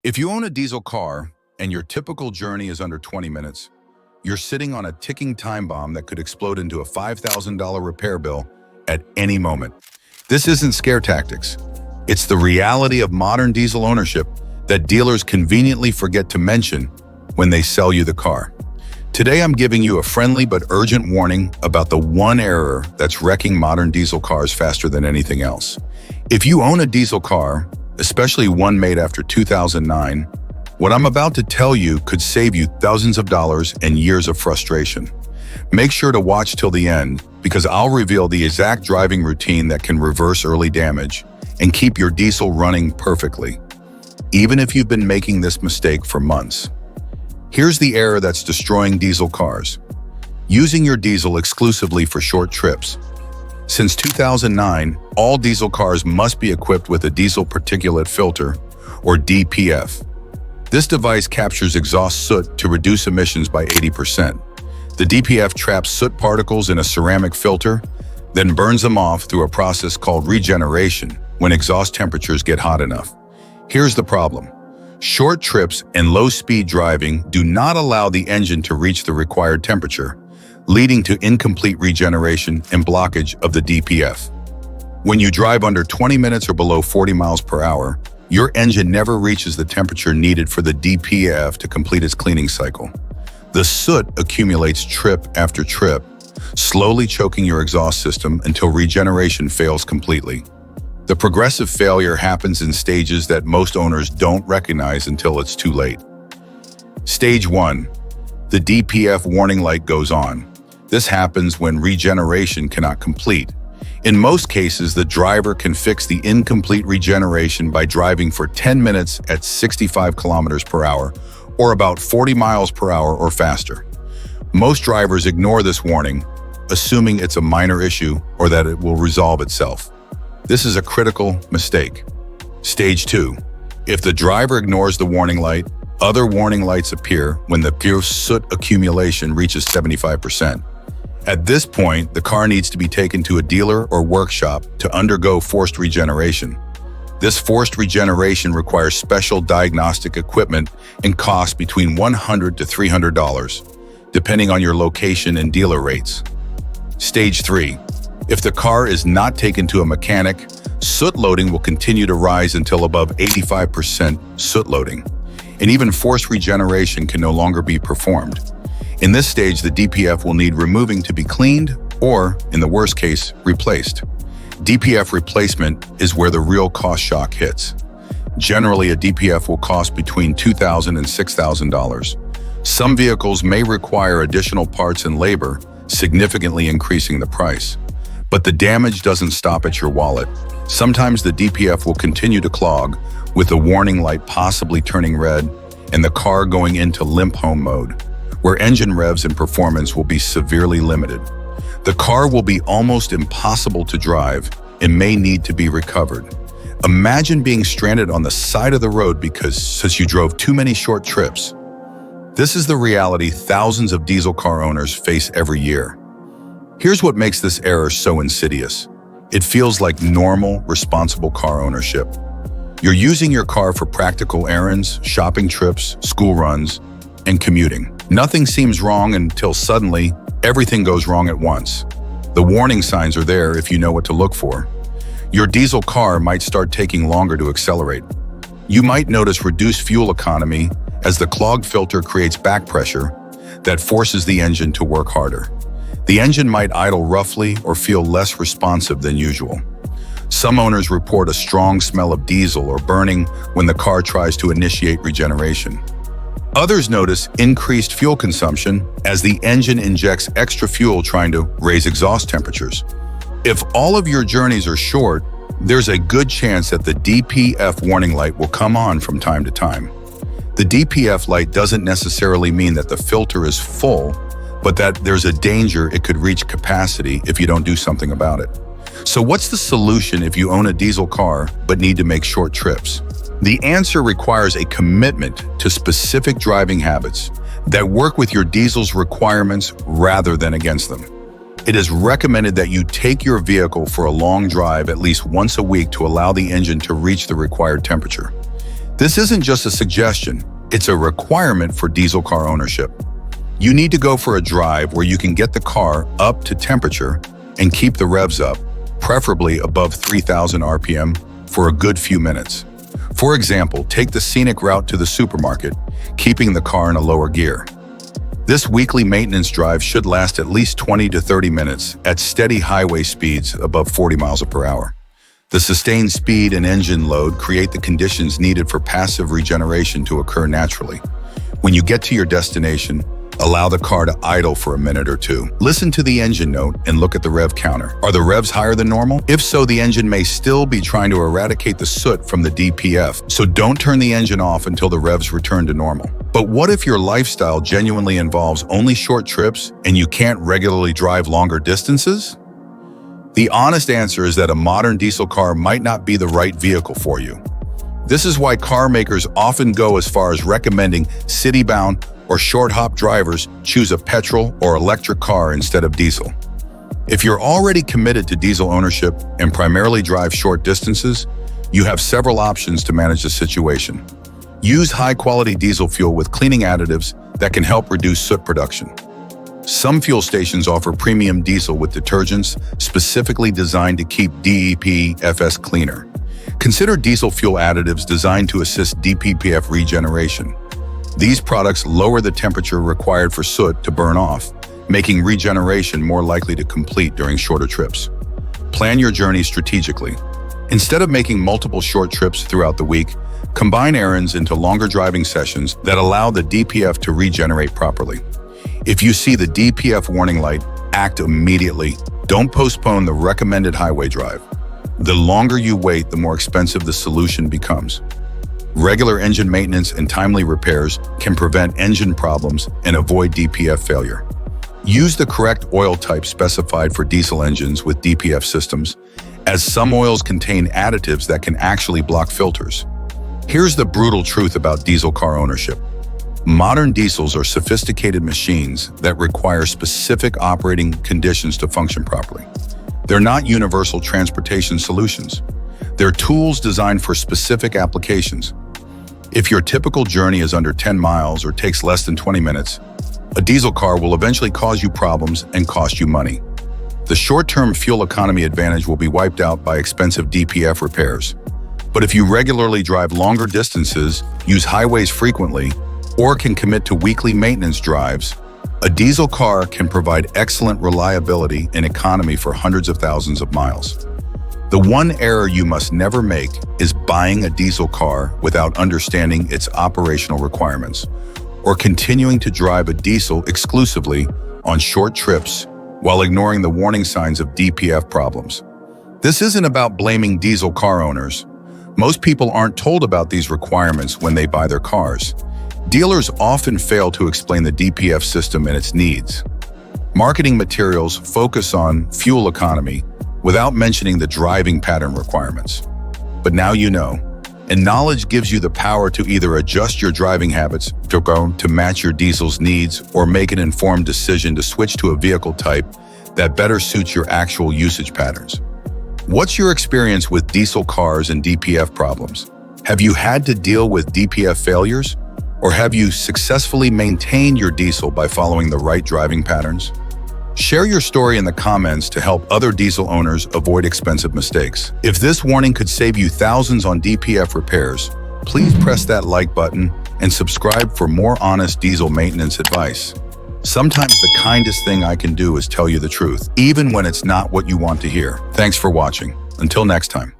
If you own a diesel car and your typical journey is under 20 minutes, you're sitting on a ticking time bomb that could explode into a $5,000 repair bill at any moment. This isn't scare tactics. It's the reality of modern diesel ownership that dealers conveniently forget to mention when they sell you the car. Today, I'm giving you a friendly but urgent warning about the one error that's wrecking modern diesel cars faster than anything else. If you own a diesel car, especially one made after 2009, what I'm about to tell you could save you thousands of dollars and years of frustration. Make sure to watch till the end, because I'll reveal the exact driving routine that can reverse early damage and keep your diesel running perfectly, even if you've been making this mistake for months. Here's the error that's destroying diesel cars: using your diesel exclusively for short trips. Since 2009, all diesel cars must be equipped with a diesel particulate filter, or DPF. This device captures exhaust soot to reduce emissions by 80%. The DPF traps soot particles in a ceramic filter, then burns them off through a process called regeneration when exhaust temperatures get hot enough. Here's the problem. Short trips and low-speed driving do not allow the engine to reach the required temperature, leading to incomplete regeneration and blockage of the DPF. When you drive under 20 minutes or below 40 miles per hour, your engine never reaches the temperature needed for the DPF to complete its cleaning cycle. The soot accumulates trip after trip, slowly choking your exhaust system until regeneration fails completely. The progressive failure happens in stages that most owners don't recognize until it's too late. Stage 1. The DPF warning light goes on. This happens when regeneration cannot complete. In most cases, the driver can fix the incomplete regeneration by driving for 10 minutes at 65 kilometers per hour, or about 40 miles per hour or faster. Most drivers ignore this warning, assuming it's a minor issue or that it will resolve itself. This is a critical mistake. Stage 2. If the driver ignores the warning light, other warning lights appear when the pure soot accumulation reaches 75%. At this point, the car needs to be taken to a dealer or workshop to undergo forced regeneration. This forced regeneration requires special diagnostic equipment and costs between $100 to $300, depending on your location and dealer rates. Stage 3. If the car is not taken to a mechanic, soot loading will continue to rise until above 85% soot loading, and even forced regeneration can no longer be performed. In this stage, the DPF will need removing to be cleaned or, in the worst case, replaced. DPF replacement is where the real cost shock hits. Generally, a DPF will cost between $2,000 and $6,000. Some vehicles may require additional parts and labor, significantly increasing the price. But the damage doesn't stop at your wallet. Sometimes the DPF will continue to clog, with the warning light possibly turning red and the car going into limp home mode, where engine revs and performance will be severely limited. The car will be almost impossible to drive and may need to be recovered. Imagine being stranded on the side of the road because you drove too many short trips. This is the reality thousands of diesel car owners face every year. Here's what makes this error so insidious. It feels like normal, responsible car ownership. You're using your car for practical errands, shopping trips, school runs, and commuting. Nothing seems wrong until suddenly everything goes wrong at once. The warning signs are there if you know what to look for. Your diesel car might start taking longer to accelerate. You might notice reduced fuel economy as the clogged filter creates back pressure that forces the engine to work harder. The engine might idle roughly or feel less responsive than usual. Some owners report a strong smell of diesel or burning when the car tries to initiate regeneration. Others notice increased fuel consumption as the engine injects extra fuel trying to raise exhaust temperatures. If all of your journeys are short, there's a good chance that the DPF warning light will come on from time to time. The DPF light doesn't necessarily mean that the filter is full, but that there's a danger it could reach capacity if you don't do something about it. So what's the solution if you own a diesel car but need to make short trips? The answer requires a commitment to specific driving habits that work with your diesel's requirements rather than against them. It is recommended that you take your vehicle for a long drive at least once a week to allow the engine to reach the required temperature. This isn't just a suggestion, it's a requirement for diesel car ownership. You need to go for a drive where you can get the car up to temperature and keep the revs up, preferably above 3,000 RPM, for a good few minutes. For example, take the scenic route to the supermarket, keeping the car in a lower gear. This weekly maintenance drive should last at least 20 to 30 minutes at steady highway speeds above 40 miles per hour. The sustained speed and engine load create the conditions needed for passive regeneration to occur naturally. When you get to your destination, allow the car to idle for a minute or two. Listen to the engine note and look at the rev counter. Are the revs higher than normal? If so, the engine may still be trying to eradicate the soot from the DPF, so don't turn the engine off until the revs return to normal. But what if your lifestyle genuinely involves only short trips and you can't regularly drive longer distances? The honest answer is that a modern diesel car might not be the right vehicle for you. This is why car makers often go as far as recommending city-bound or short-hop drivers choose a petrol or electric car instead of diesel. If you're already committed to diesel ownership and primarily drive short distances, you have several options to manage the situation. Use high-quality diesel fuel with cleaning additives that can help reduce soot production. Some fuel stations offer premium diesel with detergents specifically designed to keep DEPFS cleaner. Consider diesel fuel additives designed to assist DPPF regeneration. These products lower the temperature required for soot to burn off, making regeneration more likely to complete during shorter trips. Plan your journey strategically. Instead of making multiple short trips throughout the week, combine errands into longer driving sessions that allow the DPF to regenerate properly. If you see the DPF warning light, act immediately. Don't postpone the recommended highway drive. The longer you wait, the more expensive the solution becomes. Regular engine maintenance and timely repairs can prevent engine problems and avoid DPF failure. Use the correct oil type specified for diesel engines with DPF systems, as some oils contain additives that can actually block filters. Here's the brutal truth about diesel car ownership. Modern diesels are sophisticated machines that require specific operating conditions to function properly. They're not universal transportation solutions. They're tools designed for specific applications. If your typical journey is under 10 miles or takes less than 20 minutes, a diesel car will eventually cause you problems and cost you money. The short-term fuel economy advantage will be wiped out by expensive DPF repairs. But if you regularly drive longer distances, use highways frequently, or can commit to weekly maintenance drives, a diesel car can provide excellent reliability and economy for hundreds of thousands of miles. The one error you must never make is buying a diesel car without understanding its operational requirements, or continuing to drive a diesel exclusively on short trips while ignoring the warning signs of DPF problems. This isn't about blaming diesel car owners. Most people aren't told about these requirements when they buy their cars. Dealers often fail to explain the DPF system and its needs. Marketing materials focus on fuel economy without mentioning the driving pattern requirements. But now you know, and knowledge gives you the power to either adjust your driving habits to match your diesel's needs or make an informed decision to switch to a vehicle type that better suits your actual usage patterns. What's your experience with diesel cars and DPF problems? Have you had to deal with DPF failures? Or have you successfully maintained your diesel by following the right driving patterns? Share your story in the comments to help other diesel owners avoid expensive mistakes. If this warning could save you thousands on DPF repairs, please press that like button and subscribe for more honest diesel maintenance advice. Sometimes the kindest thing I can do is tell you the truth, even when it's not what you want to hear. Thanks for watching. Until next time.